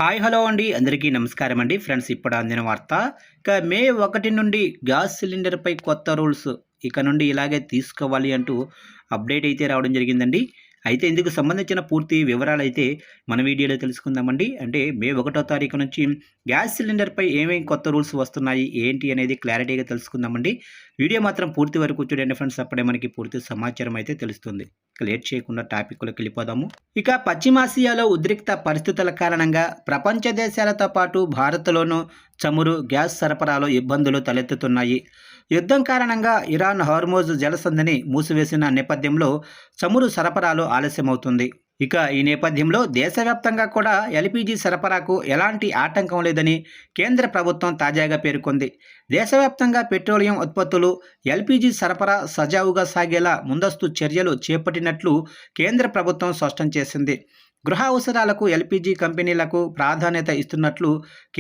Hi hello అండి అందరికీ నమస్కారం అండి ఫ్రెండ్స్ ఇప్పుడు అందిన వార్త ఇక మే 1 నుండి గ్యాస్ సిలిండర్పై కొత్త రూల్స్ ఇక నుండి ఇలాగే తీసుకోవాలి అంటూ అప్డేట్ అయితే రావడం జరిగిందండి. అయితే ఇందుకు సంబంధించిన పూర్తి వివరాలు అయితే మన వీడియోలో తెలుసుకుందామండి. అంటే మే 1వ తారీఖు నుంచి గ్యాస్ సిలిండర్పై ఏమేమి కొత్త రూల్స్ వస్తున్నాయి ఏంటి అనేది క్లారిటీగా తెలుసుకుందామండి. వీడియో మాత్రం పూర్తి వరకు చూడండి ఫ్రెండ్స్, అప్పుడే మనకి పూర్తి సమాచారం అయితే తెలుస్తుంది. లేట్ చేయకుండా టాపిక్లోకి వెళ్ళిపోదాము. ఇక పశ్చిమాసియాలో ఉద్రిక్త పరిస్థితుల కారణంగా ప్రపంచ దేశాలతో పాటు భారత్లోనూ చమురు, గ్యాస్ సరఫరాలో ఇబ్బందులు తలెత్తుతున్నాయి. యుద్ధం కారణంగా ఇరాన్ హార్మోజ్ జలసంధిని మూసివేసిన నేపథ్యంలో చమురు సరఫరాలో ఆలస్యమవుతుంది. ఇక ఈ నేపథ్యంలో దేశవ్యాప్తంగా కూడా ఎల్పీజీ సరఫరాకు ఎలాంటి ఆటంకం లేదని కేంద్ర ప్రభుత్వం తాజాగా పేర్కొంది. దేశవ్యాప్తంగా పెట్రోలియం ఉత్పత్తులు, ఎల్పీజీ సరఫరా సజావుగా సాగేలా ముందస్తు చర్యలు చేపట్టినట్లు కేంద్ర ప్రభుత్వం స్పష్టం చేసింది. గృహ అవసరాలకు ఎల్పీజీ కంపెనీలకు ప్రాధాన్యత ఇస్తున్నట్లు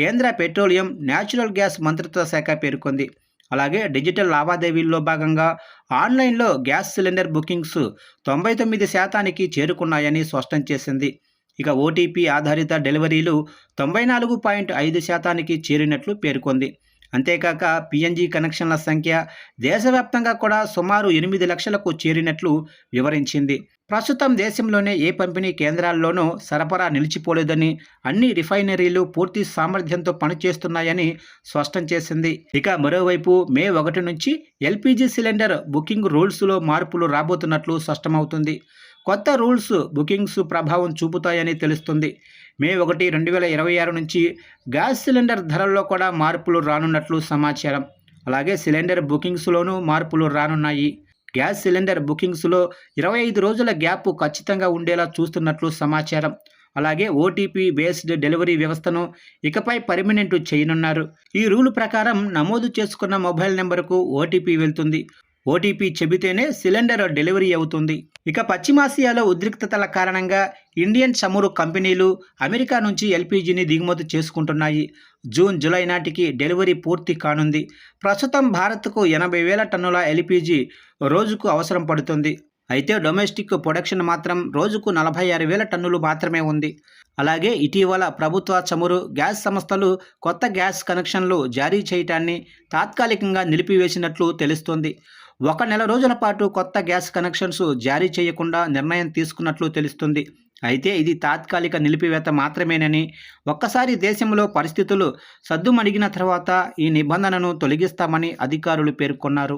కేంద్ర పెట్రోలియం, న్యాచురల్ గ్యాస్ మంత్రిత్వ శాఖ పేర్కొంది. అలాగే డిజిటల్ లావాదేవీల్లో భాగంగా ఆన్లైన్లో గ్యాస్ సిలిండర్ బుకింగ్స్ 99% చేరుకున్నాయని స్పష్టం చేసింది. ఇక ఓటీపీ ఆధారిత డెలివరీలు 94.5% చేరినట్లు పేర్కొంది. అంతేకాక పిఎన్జి కనెక్షన్ల సంఖ్య దేశవ్యాప్తంగా కూడా సుమారు 8 లక్షలకు చేరినట్లు వివరించింది. ప్రస్తుతం దేశంలోనే ఏ పంపిణీ కేంద్రాల్లోనూ సరఫరా నిలిచిపోలేదని, అన్ని రిఫైనరీలు పూర్తి సామర్థ్యంతో పనిచేస్తున్నాయని స్పష్టం చేసింది. ఇక మరోవైపు మే 1 నుంచి ఎల్పీజీ సిలిండర్ బుకింగ్ రూల్స్లో మార్పులు రాబోతున్నట్లు స్పష్టమవుతుంది. కొత్త రూల్స్ బుకింగ్స్ ప్రభావం చూపుతాయని తెలుస్తుంది. మే 1, 2026 నుంచి గ్యాస్ సిలిండర్ ధరల్లో కూడా మార్పులు రానున్నట్లు సమాచారం. అలాగే సిలిండర్ బుకింగ్స్లోనూ మార్పులు రానున్నాయి. గ్యాస్ సిలిండర్ బుకింగ్స్లో 25 రోజుల గ్యాప్ ఖచ్చితంగా ఉండేలా చూస్తున్నట్లు సమాచారం. అలాగే ఓటీపీ బేస్డ్ డెలివరీ వ్యవస్థను ఇకపై పర్మినెంట్ చేయనున్నారు. ఈ రూల్ ప్రకారం నమోదు చేసుకున్న మొబైల్ నెంబర్కు ఓటీపీ వెళ్తుంది. ఓటీపీ చెబితేనే సిలిండర్ డెలివరీ అవుతుంది. ఇక పశ్చిమాసియాలో ఉద్రిక్తతల కారణంగా ఇండియన్ చమురు కంపెనీలు అమెరికా నుంచి ఎల్పీజీని దిగుమతి చేసుకుంటున్నాయి. జూన్, జూలై నాటికి డెలివరీ పూర్తి కానుంది. ప్రస్తుతం భారత్కు 80,000 టన్నుల ఎల్పీజీ రోజుకు అవసరం పడుతుంది. అయితే డొమెస్టిక్ ప్రొడక్షన్ మాత్రం రోజుకు 46,000 టన్నులు మాత్రమే ఉంది. అలాగే ఇటీవల ప్రభుత్వ చమురు, గ్యాస్ సంస్థలు కొత్త గ్యాస్ కనెక్షన్లు జారీ చేయటాన్ని తాత్కాలికంగా నిలిపివేసినట్లు తెలుస్తోంది. 1 నెల రోజుల పాటు కొత్త గ్యాస్ కనెక్షన్స్ జారీ చేయకుండా నిర్ణయం తీసుకున్నట్లు తెలుస్తుంది. అయితే ఇది తాత్కాలిక నిలిపివేత మాత్రమేనని, ఒక్కసారి దేశంలో పరిస్థితులు సద్దుమణిగిన తర్వాత ఈ నిబంధనను తొలగిస్తామని అధికారులు పేర్కొన్నారు.